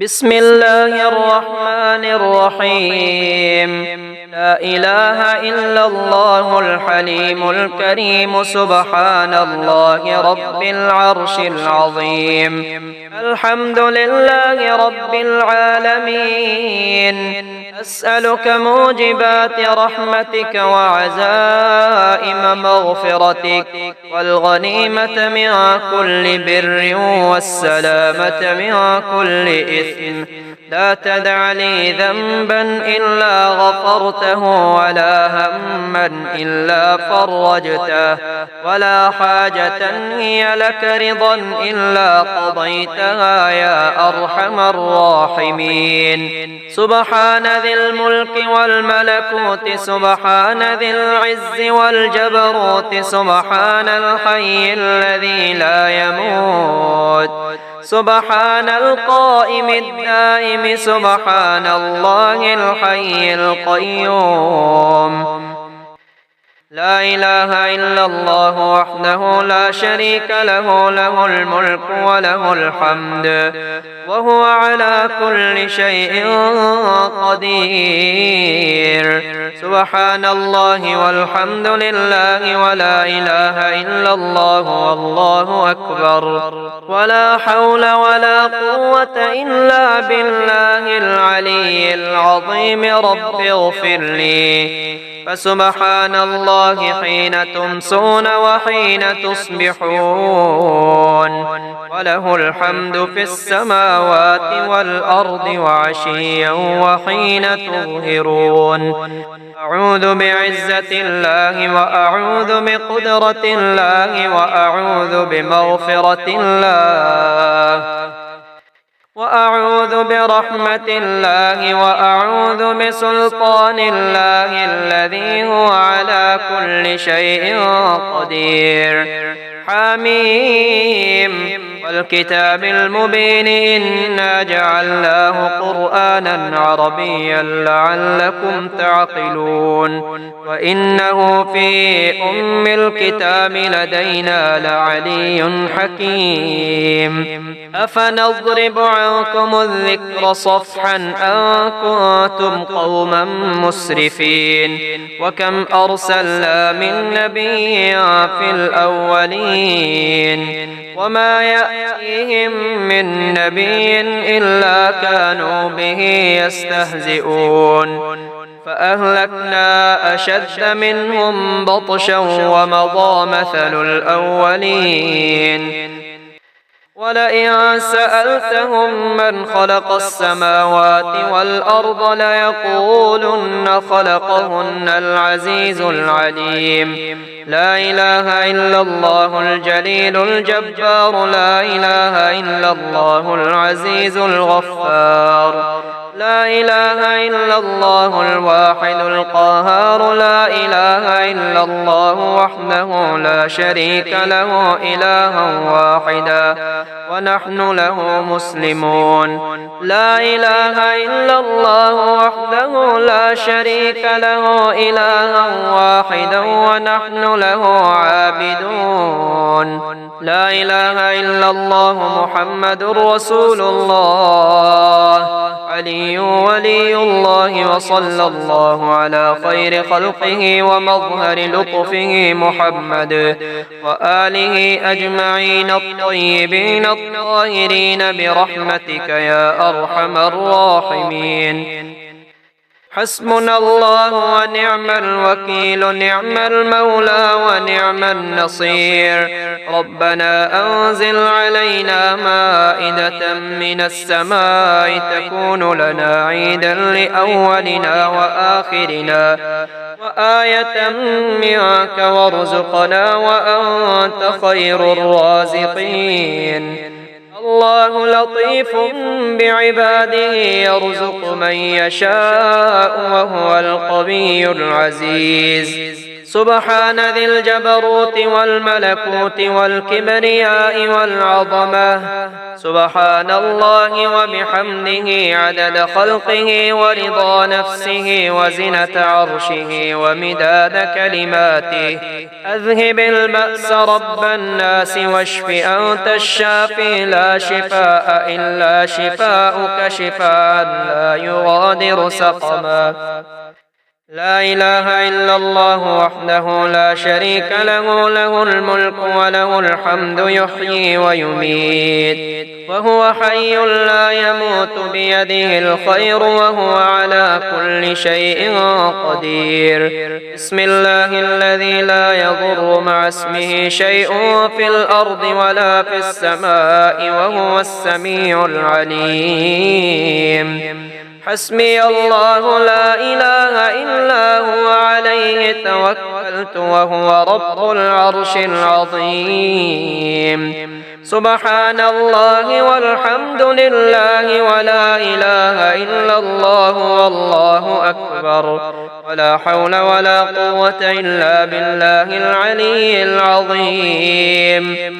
بسم الله الرحمن الرحيم. لا إله إلا الله الحليم الكريم سبحان الله رب العرش العظيم. الحمد لله رب العالمين. أسألك موجبات رحمتك وعزائم مغفرتك والغنيمة من كل بر والسلامة من كل إثم. لا تدع لي ذنبا إلا غفرته ولا هما إلا فرجته ولا حاجة هي لك رضا إلا قضيتها يا أرحم الراحمين. سبحان ذي الملك والملكوت سبحان ذي العز والجبروت سبحان الحي الذي لا يموت سبحان القائم الدائم سبحان الله الحي القيوم. لا إله إلا الله وحده لا شريك له له الملك وله الحمد وهو على كل شيء قدير. سبحان الله والحمد لله ولا إله إلا الله والله أكبر ولا حول ولا قوة إلا بالله العلي العظيم. رب اغفر لي. فسبحان الله حين تمسون وحين تصبحون وله الحمد في السماوات والأرض وعشيا وحين تظهرون. أعوذ بعزة الله وأعوذ بقدرة الله وأعوذ بمغفرة الله وأعوذ برحمة الله وأعوذ بسلطان الله الذي هو على كل شيء قدير. حميم والكتاب المبين إنا جعلناه قرآنا عربيا لعلكم تعقلون. وإنه في أم الكتاب لدينا لعلي حكيم. أفنضرب عنكم الذكر صفحا أن كنتم قوما مسرفين. وكم أرسلنا من نبي في الأولين وما يأتيهم من نبي إلا كانوا به يستهزئون. فأهلكنا أشد منهم بطشا ومضى مثل الأولين. ولئن سألتهم من خلق السماوات والأرض ليقولن خلقهن العزيز العليم. لا إله إلا الله الجليل الجبار. لا إله إلا الله العزيز الغفار. لا إله إلا الله الواحد القهار. لا إله إلا الله وحده لا شريك له إلها واحدا ونحن له مسلمون. لا إله إلا الله وحده لا شريك له إلها واحدا ونحن له عابدون. لا إله إلا الله محمد رسول الله علي ولي الله. وصلى الله على خير خلقه ومظهر لطفه محمد وآله أجمعين الطيبين الطاهرين برحمتك يا أرحم الراحمين. حسبنا الله ونعم الوكيل نعم المولى ونعم النصير. ربنا أنزل علينا مائدة من السماء تكون لنا عيدا لأولنا وآخرنا وآية منك وارزقنا وأنت خير الرازقين. الله لطيف بعباده يرزق من يشاء وهو القوي العزيز. سبحان ذي الجبروت والملكوت والكبرياء والعظمة سبحان الله وبحمده عدد خلقه ورضا نفسه وزنة عرشه ومداد كلماته أذهب البأس رب الناس واشف أنت الشافي لا شفاء إلا شفاؤك شفاء لا يغادر سقما لا إله إلا الله وحده لا شريك له له الملك وله الحمد يحيي ويميت وهو حي لا يموت بيده الخير وهو على كل شيء قدير بسم الله الذي لا يضر مع اسمه شيء في الأرض ولا في السماء وهو السميع العليم حسبي الله لا إله إلا هو عليه توكلت وهو رب العرش العظيم سبحان الله والحمد لله ولا إله إلا الله والله أكبر ولا حول ولا قوة إلا بالله العلي العظيم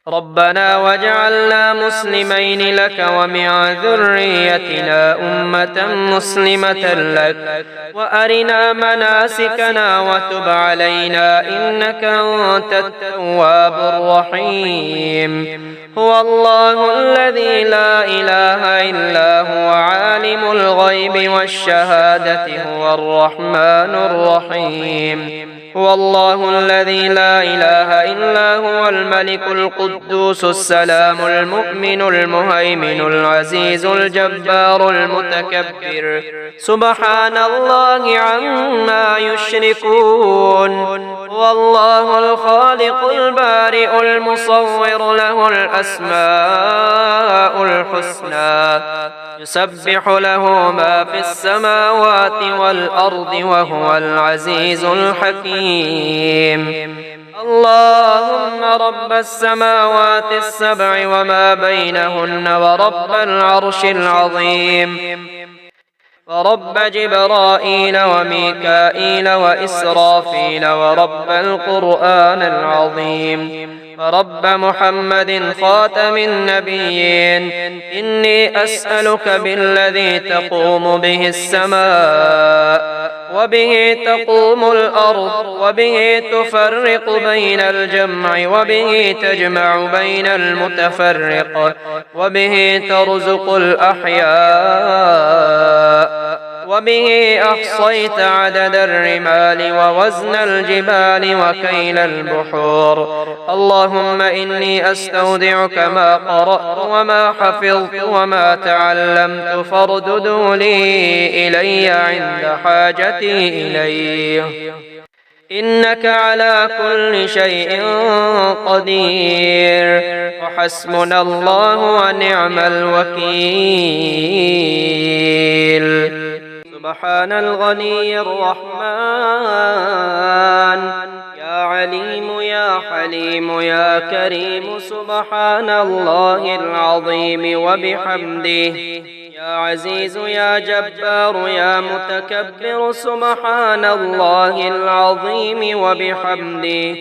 ربنا واجعلنا مسلمين لك ومن ذريتنا أمة مسلمة لك وأرنا مناسكنا وتب علينا إنك أنت التواب الرحيم هو الله الذي لا إله إلا هو عالم الغيب والشهادة هو الرحمن الرحيم هو الله الذي لا إله إلا هو الملك القدوس السلام المؤمن المهيمن العزيز الجبار المتكبر سبحان الله عما يشركون هو الله الخالق البارئ المصور له الأسماء الحسنى يسبح له ما في السماوات والأرض وهو العزيز الحكيم اللهم رب السماوات السبع وما بينهن ورب العرش العظيم ورب جبرائيل وميكائيل وإسرافيل ورب القرآن العظيم ورب محمد خاتم النبيين إني أسألك بالذي تقوم به السماء وبه تقوم الأرض وبه تفرق بين الجمع وبه تجمع بين المتفرق وبه ترزق الأحياء وبه أحصيت عدد الرمال ووزن الجبال وكيل البحور اللهم إني أستودعك ما قرأت وما حفظت وما تعلمت فاردده لي إلي عند حاجتي إليه إنك على كل شيء قدير وحسبنا الله ونعم الوكيل سبحان الغني الرحمن يا عليم يا حليم يا كريم سبحان الله العظيم وبحمده يا عزيز يا جبار يا متكبر سبحان الله العظيم وبحمده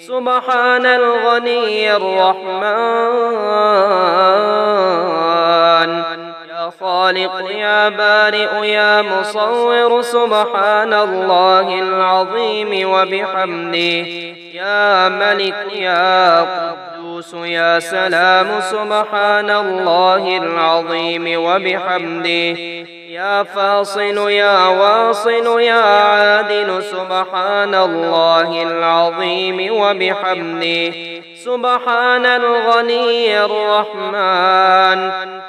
سبحان الغني الرحمن يا خالق يا بارئ يا مصور سبحان الله العظيم وبحمده يا ملك يا قدوس يا سلام سبحان الله العظيم وبحمده يا فاصل يا واصل يا عادل سبحان الله العظيم وبحمده سبحان الغني الرحمن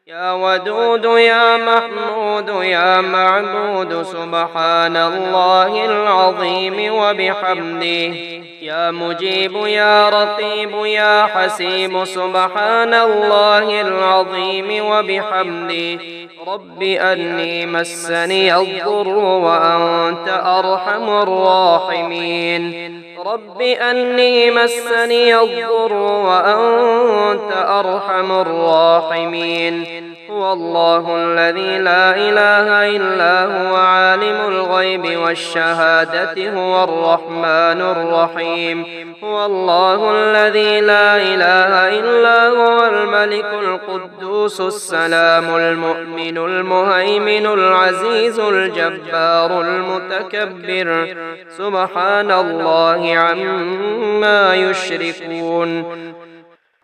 يا ودود يا محمود يا معبود سبحان الله العظيم وبحمده يا مجيب يا رقيب يا حسيب سبحان الله العظيم وبحمده رب أني مسني الضر وأنت أرحم الراحمين رب أني مسني الضر وأنت أرحم الراحمين هو الله الذي لا إله إلا هو عالم الغيب والشهادة هو الرحمن الرحيم هو الله الذي لا إله إلا هو الملك القدوس السلام المؤمن المهيمن العزيز الجبار المتكبر سبحان الله عما يشركون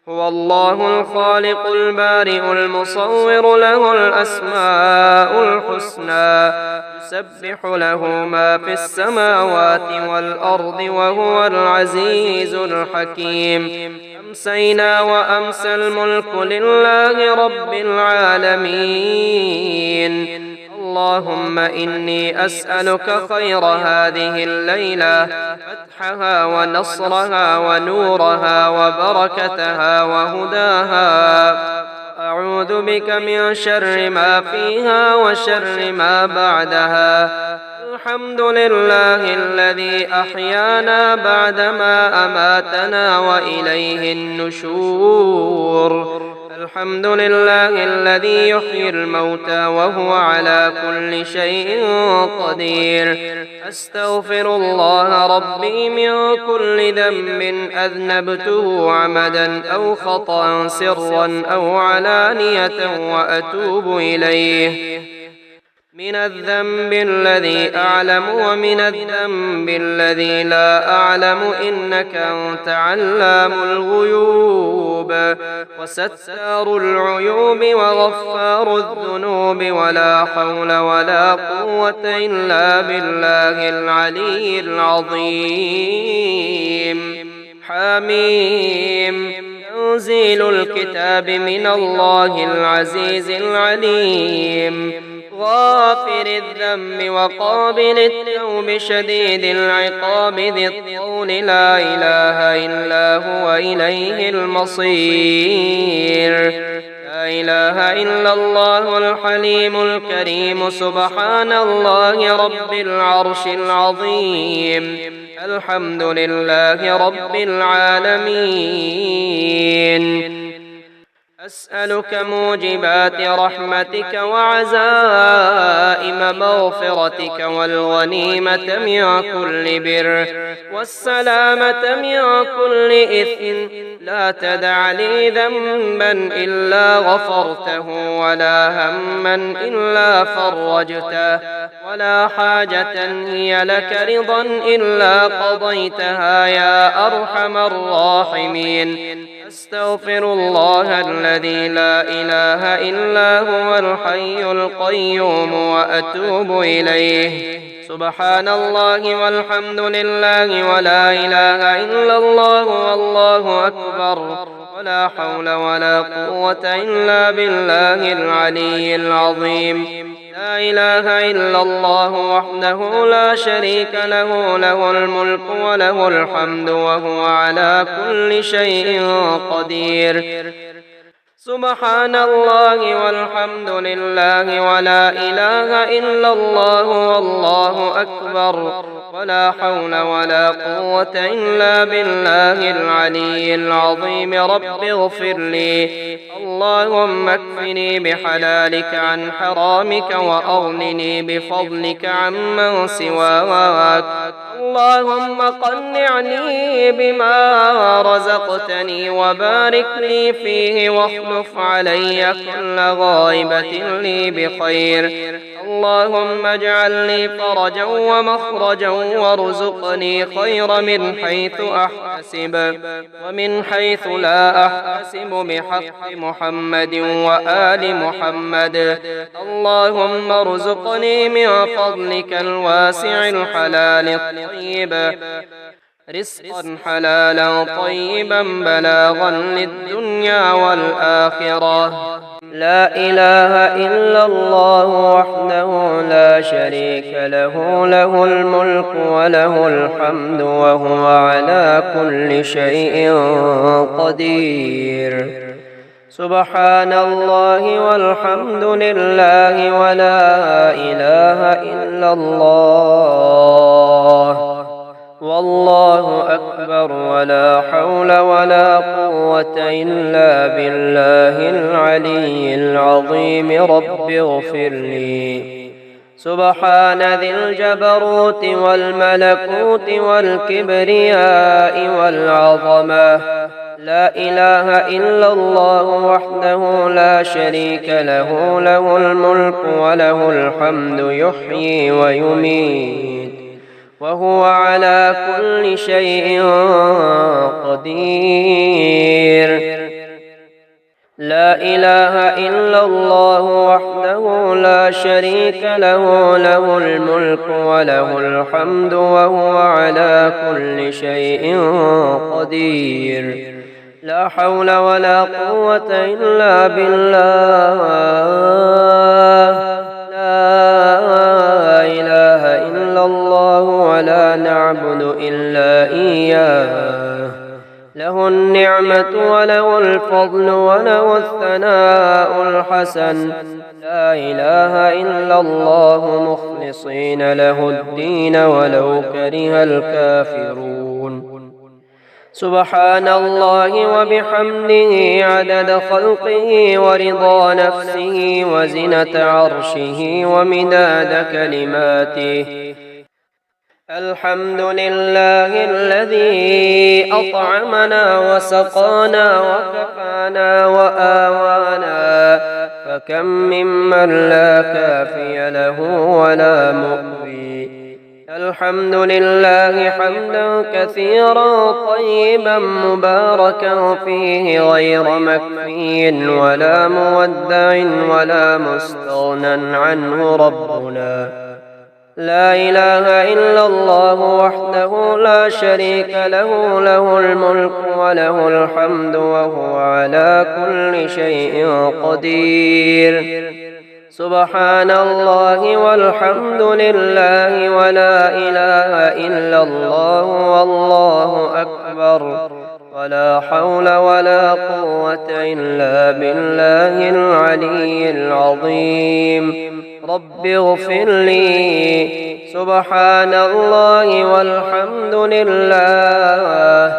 هو الله الخالق البارئ المصور له الأسماء الحسنى يسبح له ما في السماوات والأرض وهو العزيز الحكيم أمسينا وأمسى الملك لله رب العالمين اللهم إني أسألك خير هذه الليلة فتحها ونصرها ونورها وبركتها وهداها أعوذ بك من شر ما فيها وشر ما بعدها الحمد لله الذي أحيانا بعدما أماتنا وإليه النشور الحمد لله الذي يحيي الموتى وهو على كل شيء قدير أستغفر الله ربي من كل ذنب أذنبته عمدا أو خطأ سرا أو علانية وأتوب إليه من الذنب الذي أعلم ومن الذنب الذي لا أعلم إنك أنت علام الغيوب وستار العيوب وغفار الذنوب ولا حول ولا قوة إلا بالله العلي العظيم حميم تنزيل الكتاب من الله العزيز العليم غافر الذنب وقابل التوب شديد العقاب ذي الطول لا إله إلا هو إليه المصير لا إله إلا الله الحليم الكريم سبحان الله رب العرش العظيم الحمد لله رب العالمين أسألك موجبات رحمتك وعزائم مغفرتك والغنيمة من كل بر والسلامة من كل إثم لا تدع لي ذنبا إلا غفرته ولا هما إلا فرجته ولا حاجة هي لك رضا إلا قضيتها يا أرحم الراحمين أستغفر الله الذي لا إله إلا هو الحي القيوم وأتوب إليه سبحان الله والحمد لله ولا إله إلا الله والله أكبر ولا حول ولا قوة إلا بالله العلي العظيم لا إله إلا الله وحده لا شريك له له الملك وله الحمد وهو على كل شيء قدير سبحان الله والحمد لله ولا إله إلا الله والله أكبر ولا حول ولا قوة إلا بالله العلي العظيم رب اغفر لي اللهم اكفني بحلالك عن حرامك وأغنني بفضلك عمن سواك اللهم قنعني بما رزقتني وبارك لي فيه واخلف علي كل غائبة لي بخير اللهم اجعل لي فرجا ومخرجا وارزقني خير من حيث أحتسب ومن حيث لا أحتسب بحق محمد وآل محمد اللهم ارزقني من فضلك الواسع الحلال الطيب رزقا حلالا طيبا بلاغا للدنيا والآخرة لا إله إلا الله وحده لا شريك له له الملك وله الحمد وهو على كل شيء قدير سبحان الله والحمد لله ولا إله إلا الله والله أكبر ولا حول ولا قوة إلا بالله العلي العظيم رب اغفر لي سبحان ذي الجبروت والملكوت والكبرياء والعظمة لا إله إلا الله وحده لا شريك له له الملك وله الحمد يحيي ويميت وهو على كل شيء قدير لا إله إلا الله وحده لا شريك له له الملك وله الحمد وهو على كل شيء قدير لا حول ولا قوة إلا بالله لا إله إلا الله ولا نعبد إلا إياه له النعمة وله الفضل وله الثناء الحسن لا إله إلا الله مخلصين له الدين ولو كره الكافرون سبحان الله وبحمده عدد خلقه ورضا نفسه وزنة عرشه ومداد كلماته الحمد لله الذي أطعمنا وسقانا وكفانا وآوانا فكم ممن لا كافي له ولا مؤوي الحمد لله حمدا كثيرا طيبا مباركا فيه غير مكفي ولا مودع ولا مستغنى عنه ربنا لا إله إلا الله وحده لا شريك له له الملك وله الحمد وهو على كل شيء قدير سبحان الله والحمد لله ولا إله إلا الله والله أكبر ولا حول ولا قوة إلا بالله العلي العظيم رب اغفر لي سبحان الله والحمد لله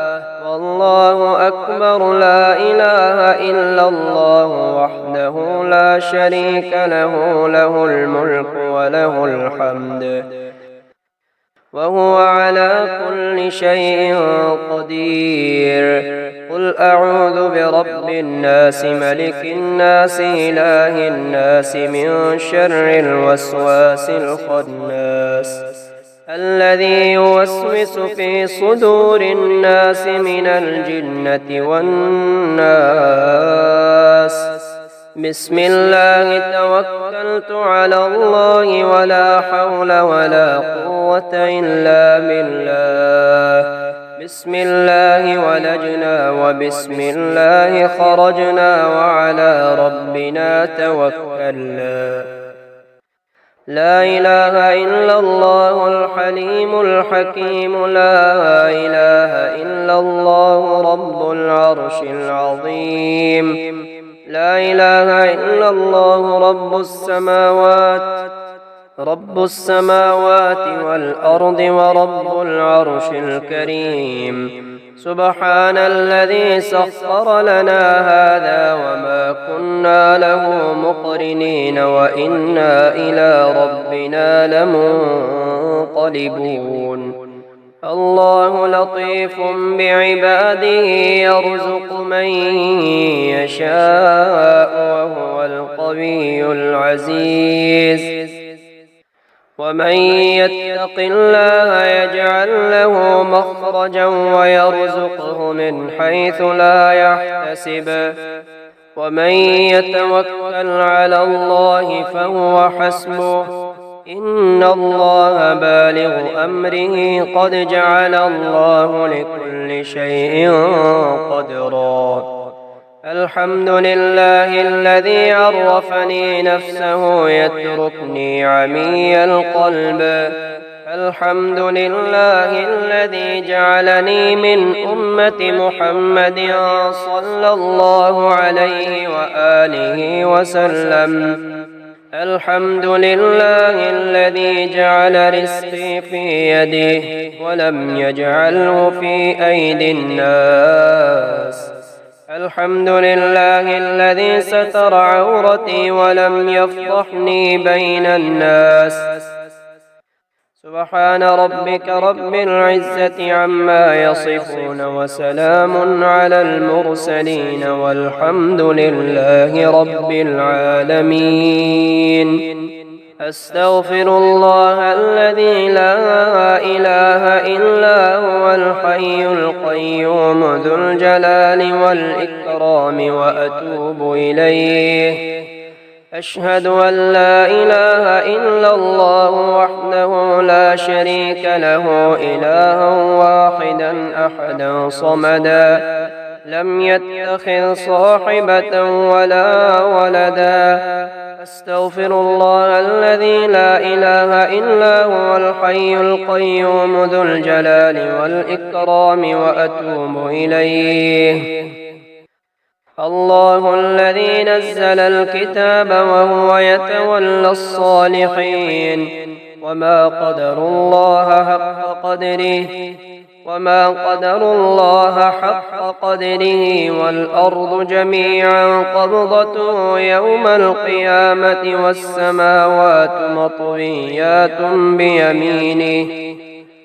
والله أكبر لا إله إلا الله وحده لا شريك له له الملك وله الحمد وهو على كل شيء قدير قل أعوذ برب الناس ملك الناس إله الناس من شر الوسواس الخناس الذي يوسوس في صدور الناس من الجنة والناس بسم الله توكلت على الله ولا حول ولا قوة إلا بالله بسم الله ولجنا وبسم الله خرجنا وعلى ربنا توكلنا لا إله إلا الله الحليم الحكيم لا إله إلا الله رب العرش العظيم لا إله إلا الله رب السماوات والأرض ورب العرش الكريم سبحان الذي سخر لنا هذا وما كنا له مقرنين وإنا إلى ربنا لمنقلبون الله لطيف بعباده يرزق من يشاء وهو القوي العزيز ومن يتق الله يجعل له مخرجا ويرزقه من حيث لا يحتسب ومن يتوكل على الله فهو حسبه إن الله بالغ أمره قد جعل الله لكل شيء قدرا الحمد لله الذي عرفني نفسه يتركني عمي القلب الحمد لله الذي جعلني من أمة محمد صلى الله عليه وآله وسلم الحمد لله الذي جعل رزقي في يده ولم يجعله في أيدي الناس. الحمد لله الذي ستر عورتي ولم يفضحني بين الناس. سبحان ربك رب العزة عما يصفون وسلام على المرسلين والحمد لله رب العالمين. أستغفر الله الذي لا إله إلا هو الحي القيوم ذو الجلال والإكرام وأتوب إليه. أشهد أن لا إله إلا الله وحده لا شريك له إلها واحدا أحدا صمدا لم يتخذ صاحبة ولا ولدا. أستغفر الله الذي لا إله إلا هو الحي القيوم ذو الجلال والإكرام وأتوب إليه. الله الذي نزل الكتاب وهو يتولى الصالحين وما قدروا الله حق قدره والأرض جميعا قبضته يوم القيامة والسماوات مطويات بيمينه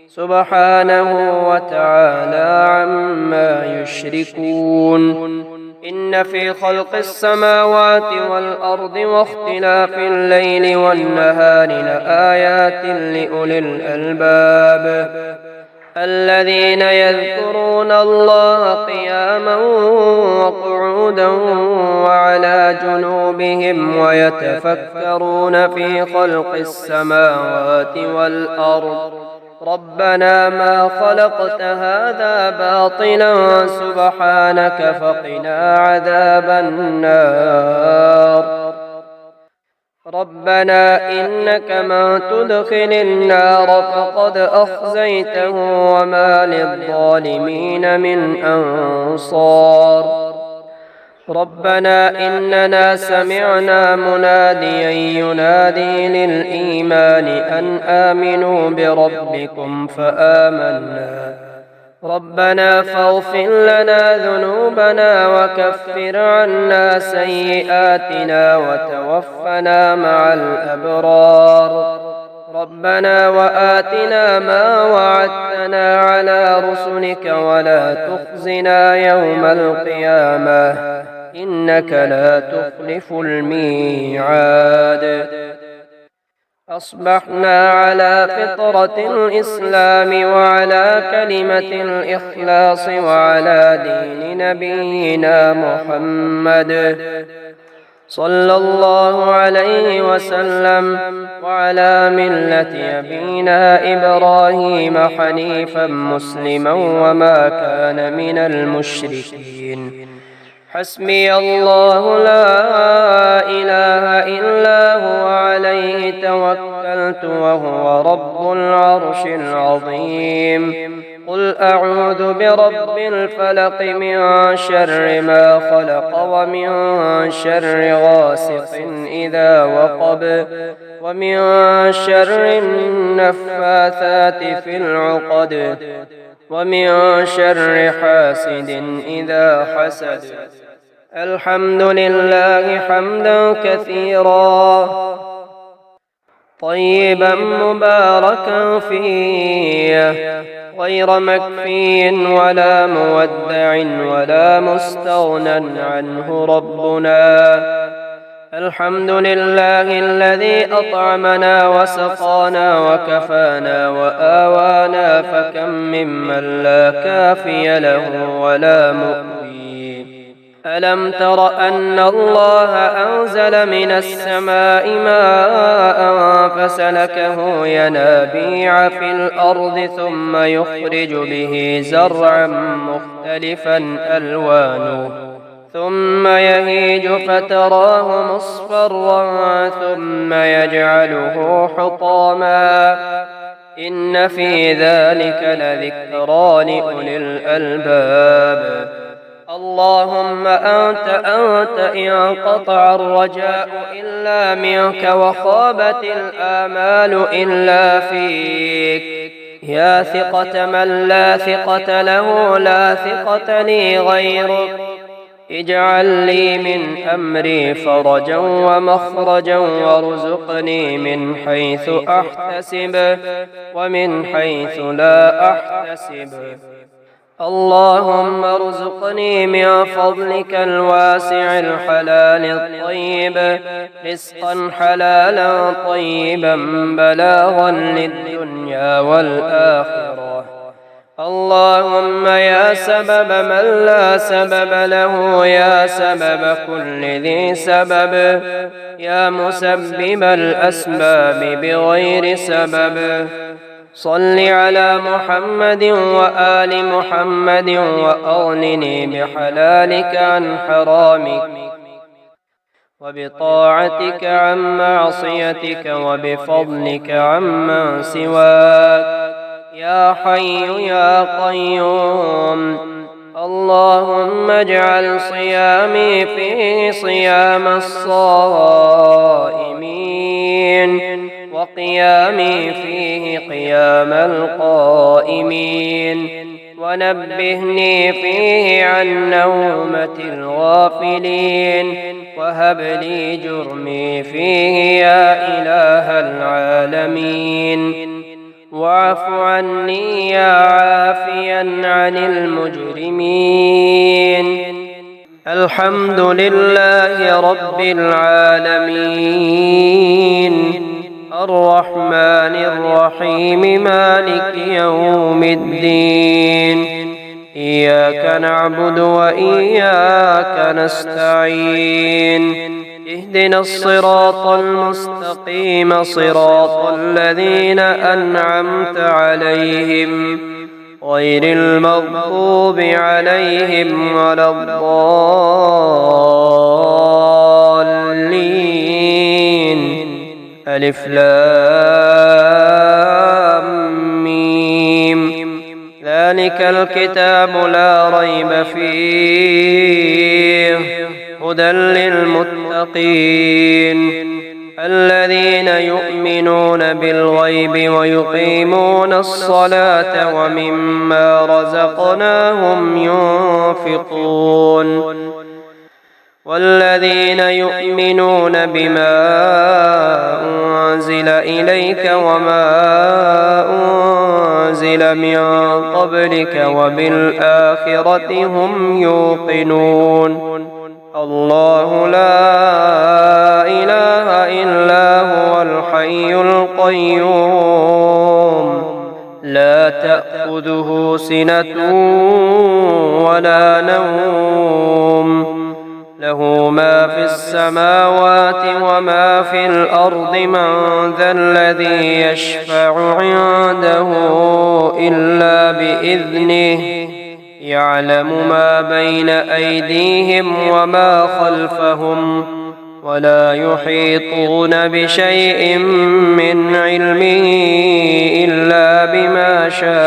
سبحانه وتعالى عما يشركون. إن في خلق السماوات والأرض واختلاف الليل والنهار لآيات لأولي الألباب الذين يذكرون الله قياما وقعودا وعلى جنوبهم ويتفكرون في خلق السماوات والأرض ربنا ما خلقت هذا باطلا سبحانك فقنا عذاب النار. ربنا إنك من تدخل النار فقد أخزيته وما للظالمين من أنصار. ربنا إننا سمعنا مناديا ينادي للإيمان أن آمنوا بربكم فآمنا. ربنا فاغفر لنا ذنوبنا وكفر عنا سيئاتنا وتوفنا مع الأبرار. ربنا وآتنا ما وعدتنا على رسلك ولا تخزنا يوم القيامة إنك لا تخلف الميعاد. أصبحنا على فطرة الإسلام وعلى كلمة الإخلاص وعلى دين نبينا محمد صلى الله عليه وسلم وعلى ملة أبينا إبراهيم حنيفا مسلما وما كان من المشركين. حسبي الله لا إله إلا هو عليه توكلت وهو رب العرش العظيم. قل أعوذ برب الفلق من شر ما خلق ومن شر غاسق إذا وقب ومن شر النفاثات في العقد ومن شر حاسد إذا حسد. الحمد لله حمدا كثيرا طيبا مباركا فيه غير مكفي ولا مودع ولا مستغنى عنه ربنا. الحمد لله الذي أطعمنا وسقانا وكفانا وآوانا فكم ممن لا كافي له ولا مؤوي. ألم تر أن الله أنزل من السماء ماء فسلكه ينابيع في الأرض ثم يخرج به زرعا مختلفا ألوانه ثم يهيج فتراه مصفرا ثم يجعله حطاما إن في ذلك لذكرى لأولي الألباب. اللهم أنت انقطع الرجاء إلا منك وخابت الآمال إلا فيك، يا ثقة من لا ثقة له لا ثقة لي غيرك، اجعل لي من أمري فرجا ومخرجا وارزقني من حيث أحتسب ومن حيث لا أحتسب. اللهم ارزقني من فضلك الواسع الحلال الطيب رزقا حلالا طيبا بلاغا للدنيا والآخرة. اللهم يا سبب من لا سبب له، يا سبب كل ذي سبب، يا مسبب الأسباب بغير سبب، صل على محمد وآل محمد وأغنني بحلالك عن حرامك وبطاعتك عن معصيتك وبفضلك عمن سواك، يا حي يا قيوم. اللهم اجعل صيامي فيه صيام الصائمين وقيامي فيه قيام القائمين، ونبهني فيه عن نومة الغافلين، وهب لي جرمي فيه يا إله العالمين، واعف عني يا عافيا عن المجرمين. الحمد لله رب العالمين، الرحمن الرحيم مالك يوم الدين، إياك نعبد وإياك نستعين، اهدنا الصراط المستقيم صراط الذين أنعمت عليهم غير المغضوب عليهم ولا الضالين. ألف لام ميم. ذلك الكتاب لا ريب فيه هدى للمتقين الذين يؤمنون بالغيب ويقيمون الصلاة ومما رزقناهم ينفقون، والذين يؤمنون بما أنزل إليك وما أنزل من قبلك وبالآخرة هم يوقنون. الله لا إله إلا هو الحي القيوم، لا تأخذه سنة ولا نوم، له ما في السماوات وما في الأرض. من ذا الذي يشفع عنده إلا بإذنه، يعلم ما بين أيديهم وما خلفهم، ولا يحيطون بشيء من علمه إلا بما شاء،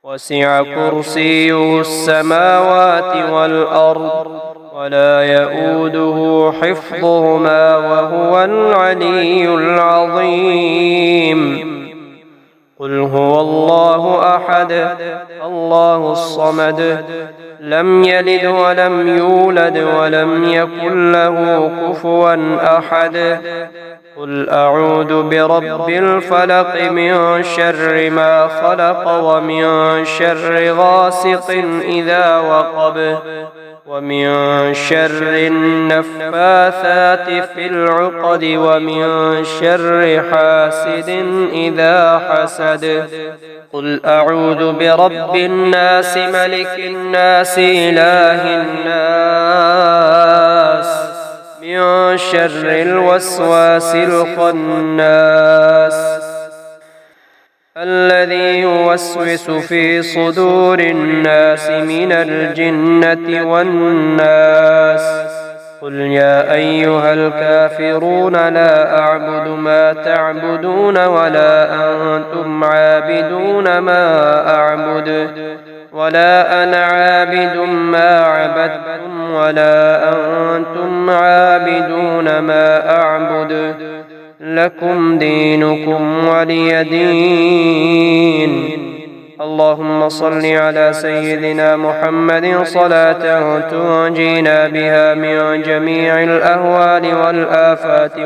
وسع كرسيه السماوات والأرض ولا يؤوده حفظهما وهو العلي العظيم. قل هو الله أحد الله الصمد لم يلد ولم يولد ولم يكن له كفوا أحد. قل أعوذ برب الفلق من شر ما خلق ومن شر غاسق إذا وقب ومن شر النفاثات في العقد ومن شر حاسد إذا حسد. قل أعوذ برب الناس ملك الناس إله الناس من شر الوسواس الخناس الذي يوسوس في صدور الناس من الجنة والناس. قل يا أيها الكافرون لا أعبد ما تعبدون ولا أنتم عابدون ما أعبد ولا أنا عابد ما عبدتم ولا أنتم عابدون ما أعبد لكم دينكم ولي دين. اللهم صل على سيدنا محمد صلاة تنجينا بها من جميع الأهوال والآفات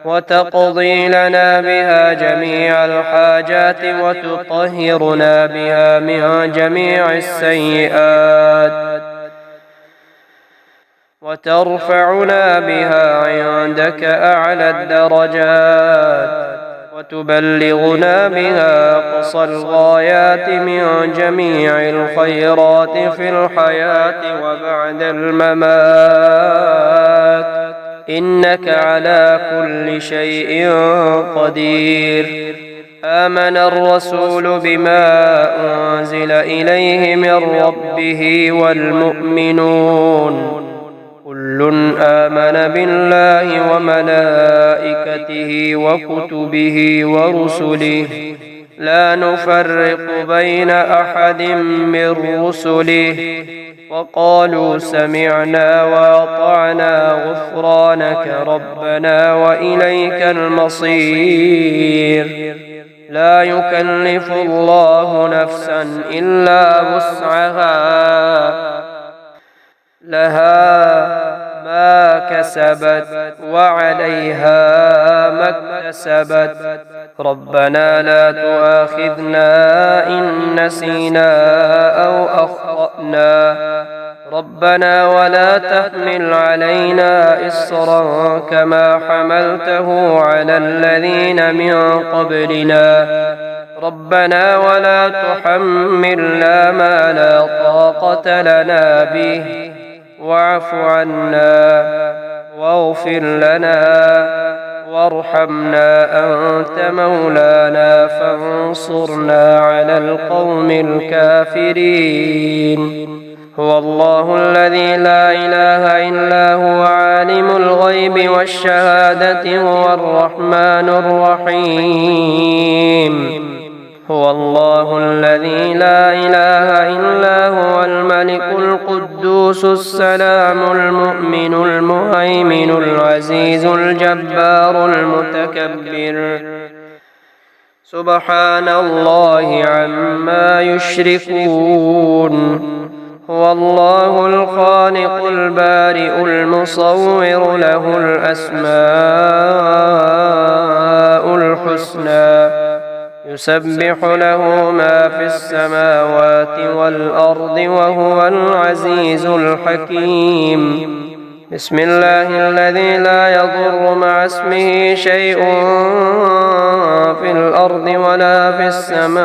وتقضي لنا بها جميع الحاجات وتطهرنا بها من جميع السيئات وترفعنا بها عندك أعلى الدرجات وتبلغنا بها أقصى الغايات من جميع الخيرات في الحياة وبعد الممات، إنك على كل شيء قدير. آمن الرسول بما أنزل إليه من ربه والمؤمنون كل آمن بالله وملائكته وكتبه ورسله لا نفرق بين أحد من رسله وقالوا سمعنا وأطعنا غفرانك ربنا وإليك المصير. لا يكلف الله نفسا إلا وسعها لها ما كسبت وعليها ما اكتسبت ربنا لا تؤاخذنا إن نسينا أو أخطأنا ربنا ولا تحمل علينا إصرا كما حملته على الذين من قبلنا ربنا ولا تحملنا ما لا طاقة لنا به واعف عنا واغفر لنا وارحمنا أنت مولانا فانصرنا على القوم الكافرين. هو الله الذي لا إله إلا هو عالم الغيب والشهادة هو الرحمن الرحيم. هو الله الذي لا إله إلا هو الملك القدوس السلام المؤمن المهيمن العزيز الجبار المتكبر سبحان الله عما يشركون. هو الله الخالق البارئ المصور له الأسماء الحسنى يسبح له ما في السماوات والأرض وهو العزيز الحكيم. بسم الله الذي لا يضر مع اسمه شيء في الأرض ولا في السماء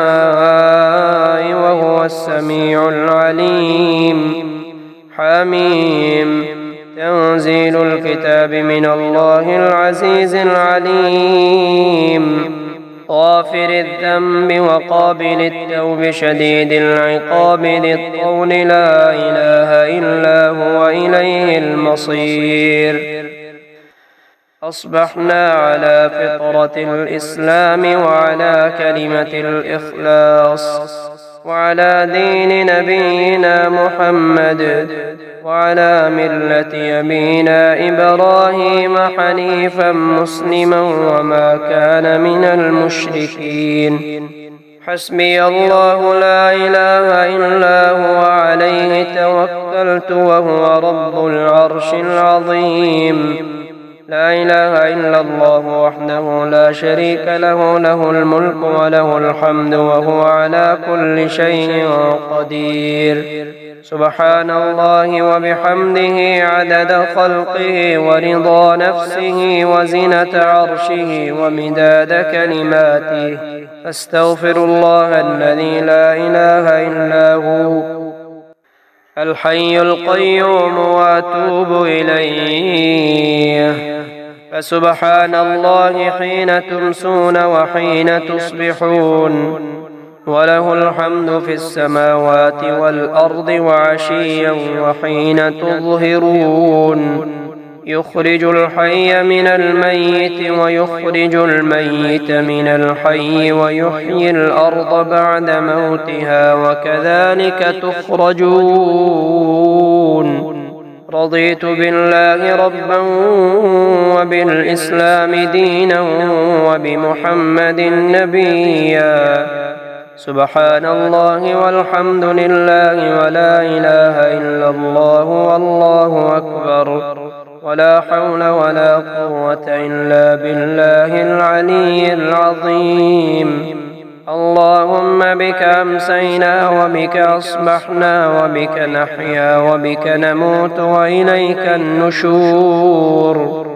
وهو السميع العليم. حميم. تنزيل الكتاب من الله العزيز العليم. غافر الذنب وقابل التوب شديد العقاب ذي الطول لا إله إلا هو إليه المصير. أصبحنا على فطرة الإسلام وعلى كلمة الإخلاص وعلى دين نبينا محمد وعلى ملة أبينا إبراهيم حنيفا مسلما وما كان من المشركين. حسبي الله لا إله إلا هو عليه توكلت وهو رب العرش العظيم. لا إله إلا الله وحده لا شريك له له الملك وله الحمد وهو على كل شيء قدير. سبحان الله وبحمده عدد خلقه ورضا نفسه وزنة عرشه ومداد كلماته. أستغفر الله الذي لا إله إلا هو الحي القيوم وأتوب إليه. فسبحان الله حين تمسون وحين تصبحون وله الحمد في السماوات والأرض وعشيا وحين تظهرون يخرج الحي من الميت ويخرج الميت من الحي ويحيي الأرض بعد موتها وكذلك تخرجون رضيت بالله ربا وبالإسلام دينا وبمحمد نبيا سبحان الله والحمد لله ولا إله إلا الله والله أكبر ولا حول ولا قوة إلا بالله العلي العظيم اللهم بك أمسينا وبك أصبحنا وبك نحيا وبك نموت وإليك النشور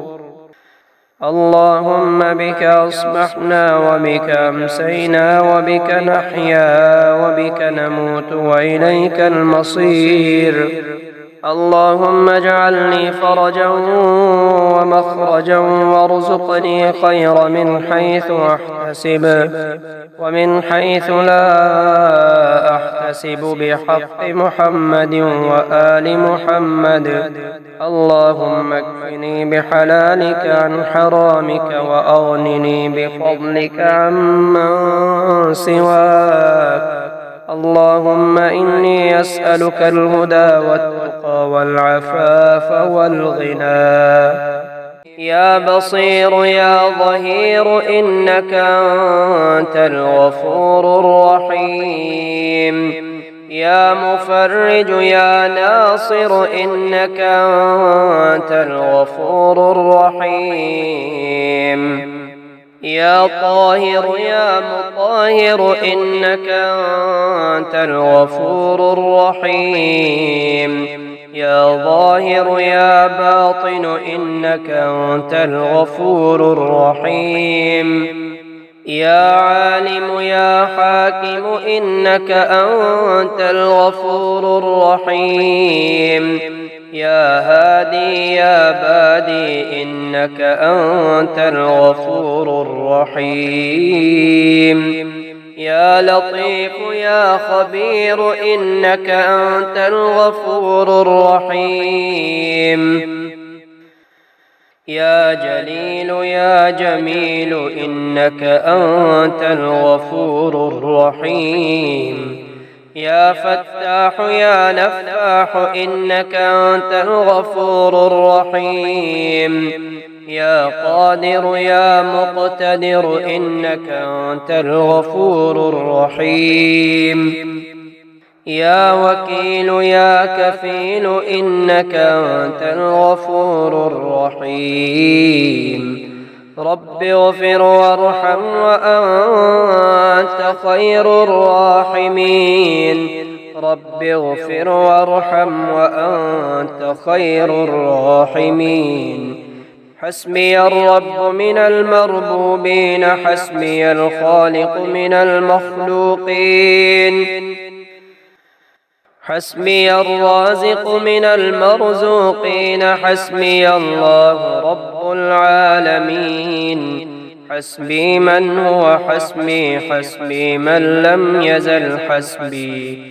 اللهم بك أصبحنا وبك أمسينا وبك نحيا وبك نموت وإليك المصير اللهم اجعل لي فرجا ومخرجا وارزقني خير من حيث أحتسب ومن حيث لا أحتسب بحق محمد وآل محمد اللهم اكفني بحلالك عن حرامك وأغنني بفضلك عمن سواك اللهم إني أسألك الهدى والتقى والعفاف والغنى يا بصير يا ظهير إنك أنت الغفور الرحيم يا مفرج يا ناصر إنك أنت الغفور الرحيم يا طاهر يا مطهر إنك أنت الغفور الرحيم يا ظاهر يا باطن إنك أنت الغفور الرحيم يا عالم يا حاكم إنك أنت الغفور الرحيم يا هادي يا بادي إنك أنت الغفور الرحيم يا لطيف يا خبير إنك أنت الغفور الرحيم يا جليل يا جميل إنك أنت الغفور الرحيم يا فتاح يا نفاح إنك أنت الغفور الرحيم يا قادر يا مقتدر إنك أنت الغفور الرحيم يا وكيل يا كفيل إنك أنت الغفور الرحيم رب اغفر وارحم وأنت خير الراحمين رب اغفر وارحم وأنت خير الراحمين حسبي الرب من المربوبين حسبي الخالق من المخلوقين حسبي الرازق من المرزوقين حسبي الله رب العالمين حسبي من هو حسبي حسبي من لم يزل حسبي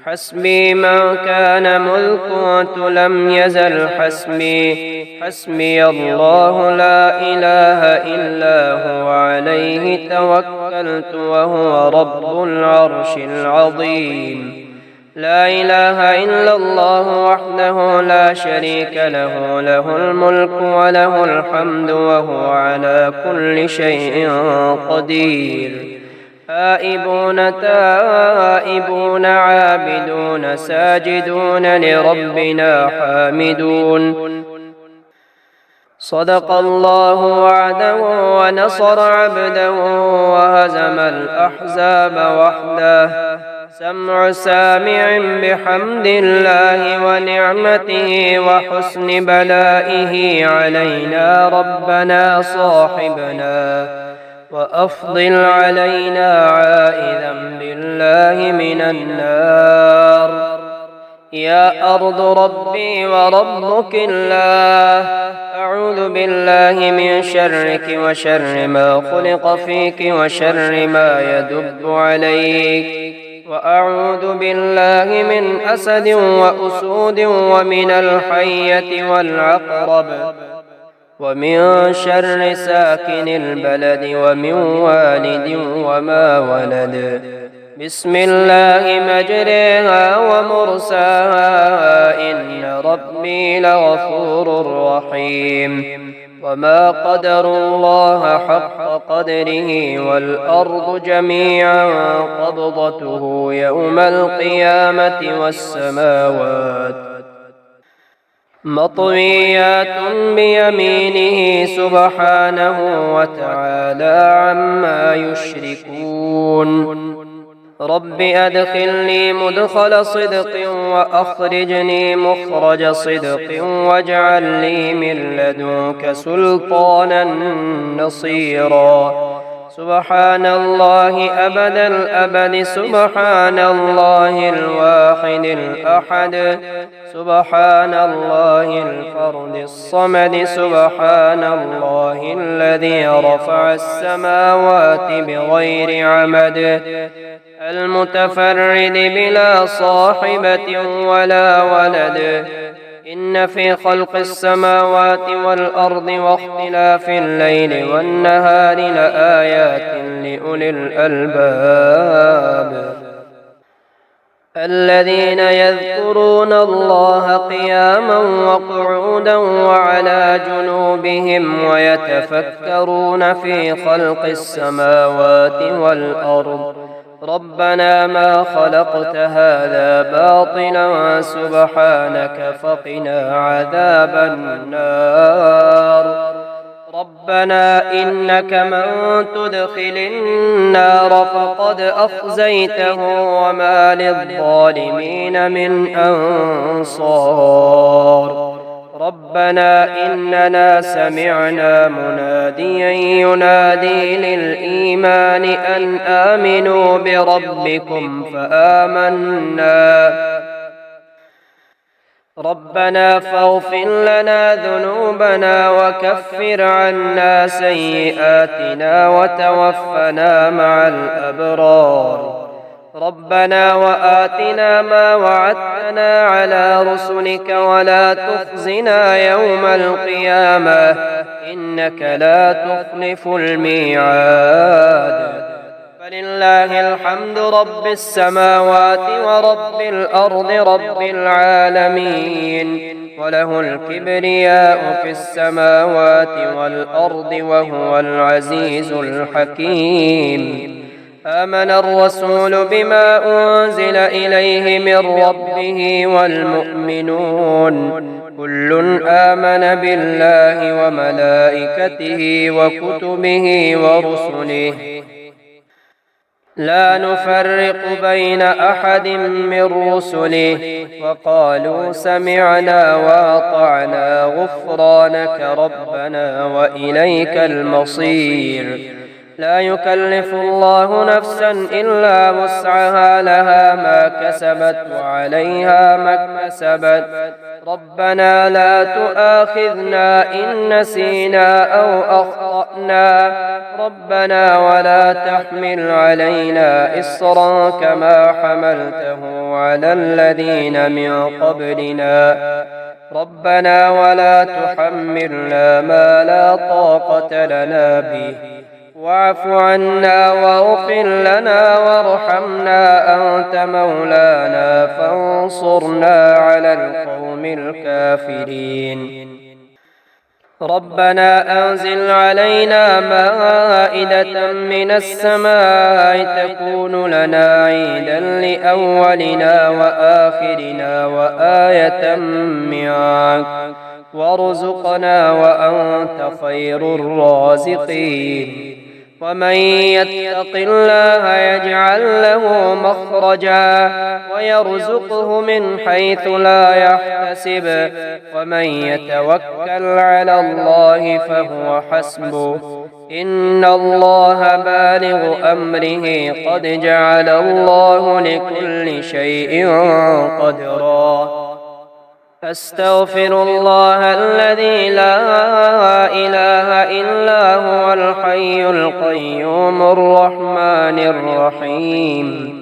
حسبي من كان مذ كنت لم يزل حسبي حسبي الله لا إله إلا هو عليه توكلت وهو رب العرش العظيم لا إله إلا الله وحده لا شريك له له الملك وله الحمد وهو على كل شيء قدير آئبون تائبون عابدون ساجدون لربنا حامدون صدق الله وعده ونصر عبده وهزم الأحزاب وحده سمع سامع بحمد الله ونعمته وحسن بلائه علينا ربنا صاحبنا وأفضل علينا عائذا بالله من النار يا أرض ربي وربك الله، أعوذ بالله من شرك وشر ما خلق فيك وشر ما يدب عليك، وأعوذ بالله من أسد وأسود ومن الحية والعقرب ومن شر ساكن البلد ومن والد وما ولد. بسم الله مجريها ومرساها، إن ربي لغفور رحيم. وما قدروا الله حق قدره، والأرض جميعا قبضته يوم القيامة والسماوات مطويات بيمينه سبحانه وتعالى عما يشركون. رب أدخلني مدخل صدق وأخرجني مخرج صدق واجعل لي من لدنك سلطانا نصيرا. سبحان الله أبد الأبد، سبحان الله الواحد الأحد، سبحان الله الفرد الصمد، سبحان الله الذي رفع السماوات بغير عمد، المتفرد بلا صاحبة ولا ولد. إن في خلق السماوات والأرض واختلاف الليل والنهار لآيات لأولي الألباب، الذين يذكرون الله قياما وقعودا وعلى جنوبهم ويتفكرون في خلق السماوات والأرض ربنا ما خلقت هذا باطلا سبحانك فقنا عذاب النار. ربنا إنك من تدخل النار فقد أخزيته وما للظالمين من أنصار. ربنا إننا سمعنا مناديا ينادي للإيمان أن آمنوا بربكم فآمنا. ربنا فاغفر لنا ذنوبنا وكفر عنا سيئاتنا وتوفنا مع الأبرار. ربنا وآتنا ما وعدتنا على رسلك ولا تخزنا يوم القيامة إنك لا تخلف الميعاد. فلله الحمد رب السماوات ورب الأرض رب العالمين، وله الكبرياء في السماوات والأرض وهو العزيز الحكيم. آمن الرسول بما أنزل إليه من ربه والمؤمنون كل آمن بالله وملائكته وكتبه ورسله لا نفرق بين أحد من رسله وقالوا سمعنا وأطعنا غفرانك ربنا وإليك المصير. لا يكلف الله نفسا إلا وسعها لها ما كسبت وعليها ما اكتسبت. ربنا لا تؤاخذنا إن نسينا أو أخطأنا. ربنا ولا تحمل علينا إصرا كما حملته على الذين من قبلنا. ربنا ولا تحملنا ما لا طاقة لنا به واعف عنا واغفر لنا وارحمنا أنت مولانا فانصرنا على القوم الكافرين. ربنا أنزل علينا مائدة من السماء تكون لنا عيدا لأولنا وآخرنا وآية منك وارزقنا وأنت خير الرازقين. ومن يتق الله يجعل له مخرجا ويرزقه من حيث لا يحتسب ومن يتوكل على الله فهو حسبه إن الله بالغ أمره قد جعل الله لكل شيء قدرا أستغفر الله الذي لا إله إلا هو الحي القيوم الرحمن الرحيم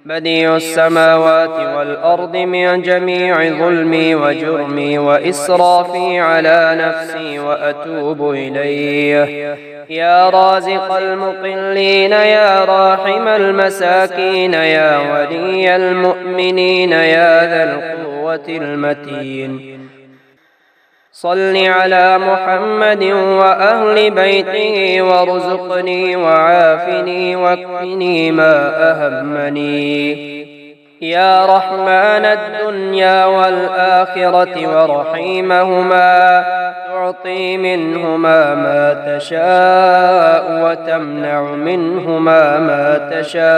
بديع السماوات والأرض من جميع ظلمي وجرمي وإسرافي على نفسي وأتوب إليه يا رازق المقلين يا راحم المساكين يا ولي المؤمنين يا ذا القوة المتين صل على محمد وأهل بيته وارزقني وعافني واكفني ما أهمني يا رحمن الدنيا والآخرة ورحيمهما تعطي منهما ما تشاء وتمنع منهما ما تشاء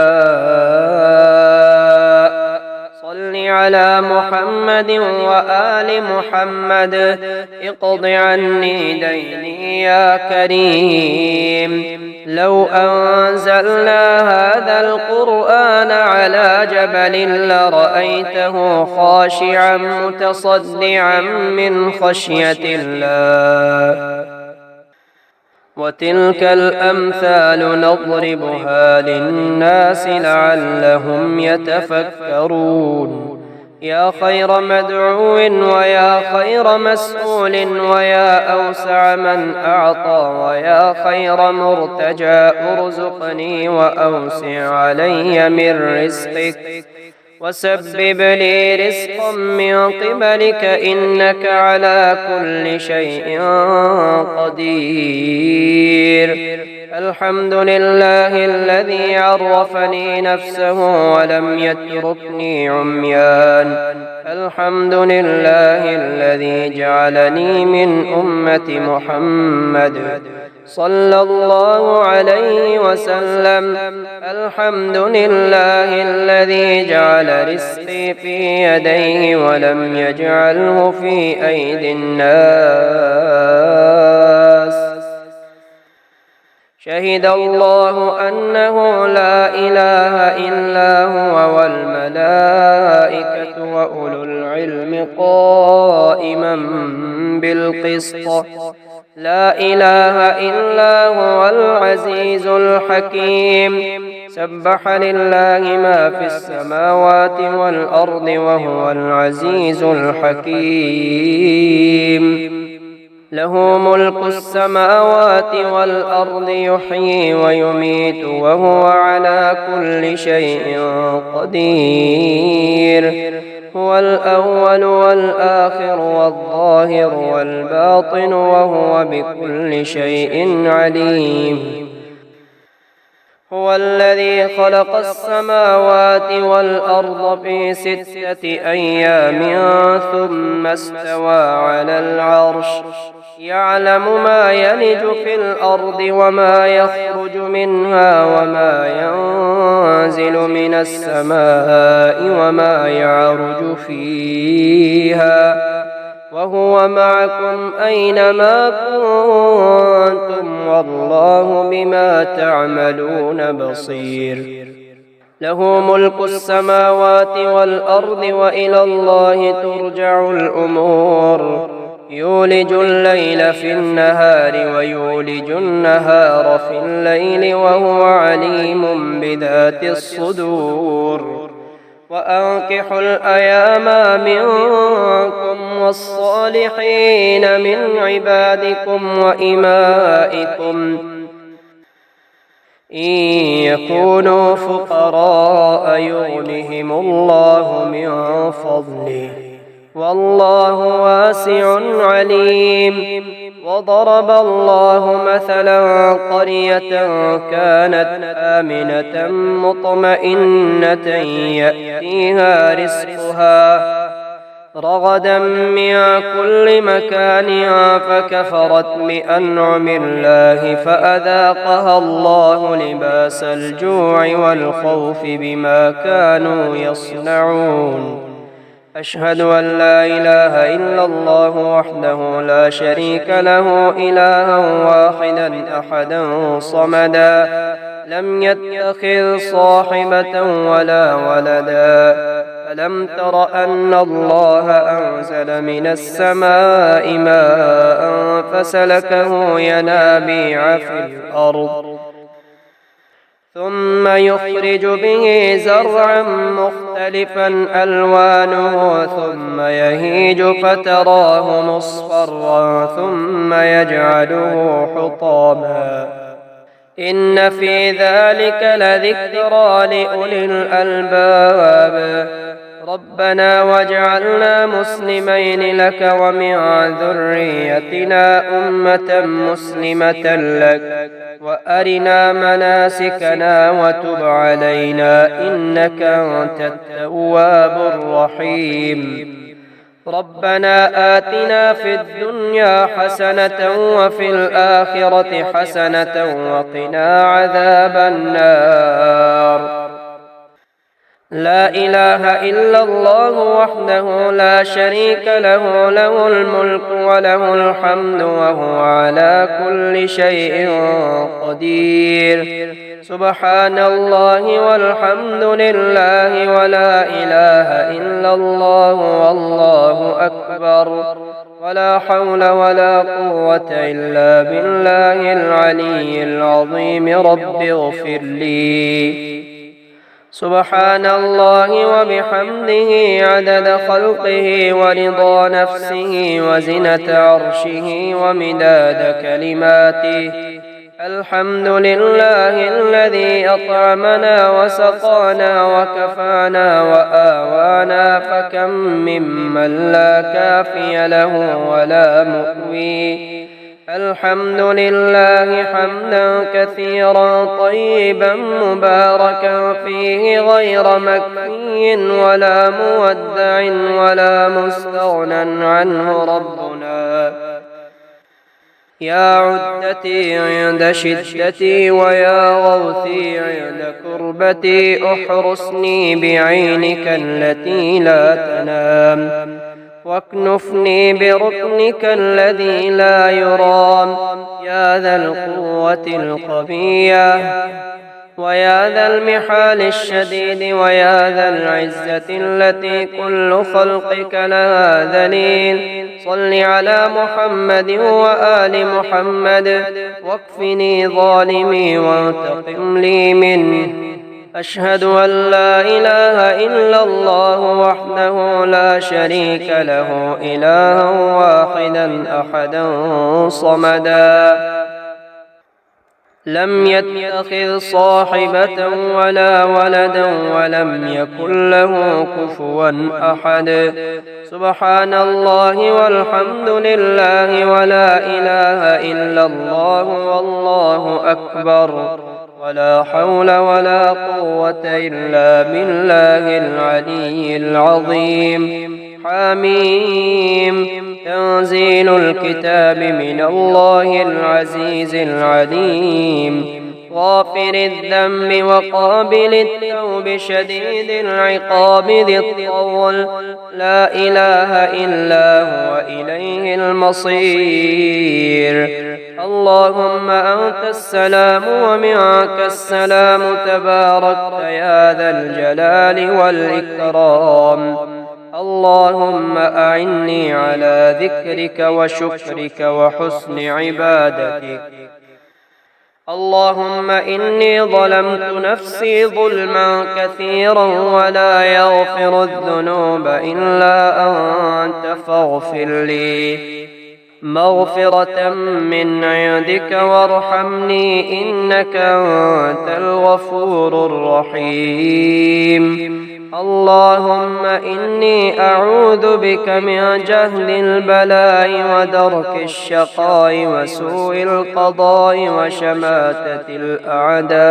صل على محمد وآل محمد اقض عني ديني يا كريم لو أنزلنا هذا القرآن على جبل لرأيته خاشعا متصدعا من خشية الله وتلك الأمثال نضربها للناس لعلهم يتفكرون يا خير مدعو ويا خير مسؤول ويا أوسع من أعطى ويا خير مرتجى ارزقني وأوسع علي من رزقك وسبب لي رزقا من قبلك إنك على كل شيء قدير الحمد لله الذي عرفني نفسه ولم يتركني عميان الحمد لله الذي جعلني من أمة محمد صلى الله عليه وسلم الحمد لله الذي جعل رزقي في يديه ولم يجعله في أيدي الناس شهد الله أنه لا إله إلا هو والملائكة وأولو العلم قائما بالقسط لا إله إلا هو العزيز الحكيم سبح لله ما في السماوات والأرض وهو العزيز الحكيم له ملك السماوات والأرض يحيي ويميت وهو على كل شيء قدير هو الأول والآخر والظاهر والباطن وهو بكل شيء عليم هو الذي خلق السماوات والأرض في 6 أيام ثم استوى على العرش يعلم ما يلج في الأرض وما يخرج منها وما ينزل من السماء وما يعرج فيها وهو معكم أينما كنتم والله بما تعملون بصير له ملك السماوات والأرض وإلى الله ترجع الأمور يولج الليل في النهار ويولج النهار في الليل وهو عليم بذات الصدور وأنكحوا الأيام منكم والصالحين من عبادكم وإمائكم إن يكونوا فقراء يغنهم الله من فضله والله واسع عليم وضرب الله مثلا قرية كانت آمنة مطمئنة يأتيها رزقها رغدا من كل مكان فكفرت بأنعم الله فأذاقها الله لباس الجوع والخوف بما كانوا يصنعون أشهد أن لا إله إلا الله وحده لا شريك له إلها واحدا أحدا صمدا لم يتخذ صاحبة ولا ولدا ألم تر أن الله أنزل من السماء ماء فسلكه ينابيع في الأرض ثم يخرج به زرعا مختلفا ألوانه ثم يهيج فتراه مصفرا ثم يجعله حطاما إن في ذلك لذكرى لأولي الألباب ربنا واجعلنا مسلمين لك ومن ذريتنا أمة مسلمة لك وأرنا مناسكنا وتب علينا إنك أنت التواب الرحيم ربنا آتنا في الدنيا حسنة وفي الآخرة حسنة وقنا عذاب النار لا إله إلا الله وحده لا شريك له له الملك وله الحمد وهو على كل شيء قدير سبحان الله والحمد لله ولا إله إلا الله والله أكبر ولا حول ولا قوة إلا بالله العلي العظيم رب اغفر لي سبحان الله وبحمده عدد خلقه ورضا نفسه وزنة عرشه ومداد كلماته الحمد لله الذي أطعمنا وسقانا وكفانا وآوانا فكم ممن لا كافي له ولا مؤوي الحمد لله حمدا كثيرا طيبا مباركا فيه غير مكفي ولا مودع ولا مستغنى عنه ربنا يا عدتي عند شدتي ويا غوثي عند كربتي احرسني بعينك التي لا تنام واكنفني بركنك الذي لا يرام يا ذا القوة القوية ويا ذا المحال الشديد ويا ذا العزة التي كل خلقك لها ذليل صل على محمد وآل محمد واكفني ظالمي وانتقم لي منه أشهد أن لا إله إلا الله وحده لا شريك له إلها واحدا أحدا صمدا لم يتخذ صاحبة ولا ولدا ولم يكن له كفوا أحد سبحان الله والحمد لله ولا إله إلا الله والله أكبر ولا حول ولا قوة إلا بالله العلي العظيم حميم تنزيل الكتاب من الله العزيز العليم غافر الذنب وقابل التوب شديد العقاب ذي الطول لا إله إلا هو إليه المصير اللهم أنت السلام ومنك السلام تباركت يا ذا الجلال والإكرام اللهم أعني على ذكرك وشكرك وحسن عبادتك اللهم إني ظلمت نفسي ظلما كثيرا ولا يغفر الذنوب إلا أنت فاغفر لي مغفرة من عندك وارحمني إنك أنت الغفور الرحيم اللهم إني أعوذ بك من جهل البلاء ودرك الشقاء وسوء القضاء وشماتة الأعداء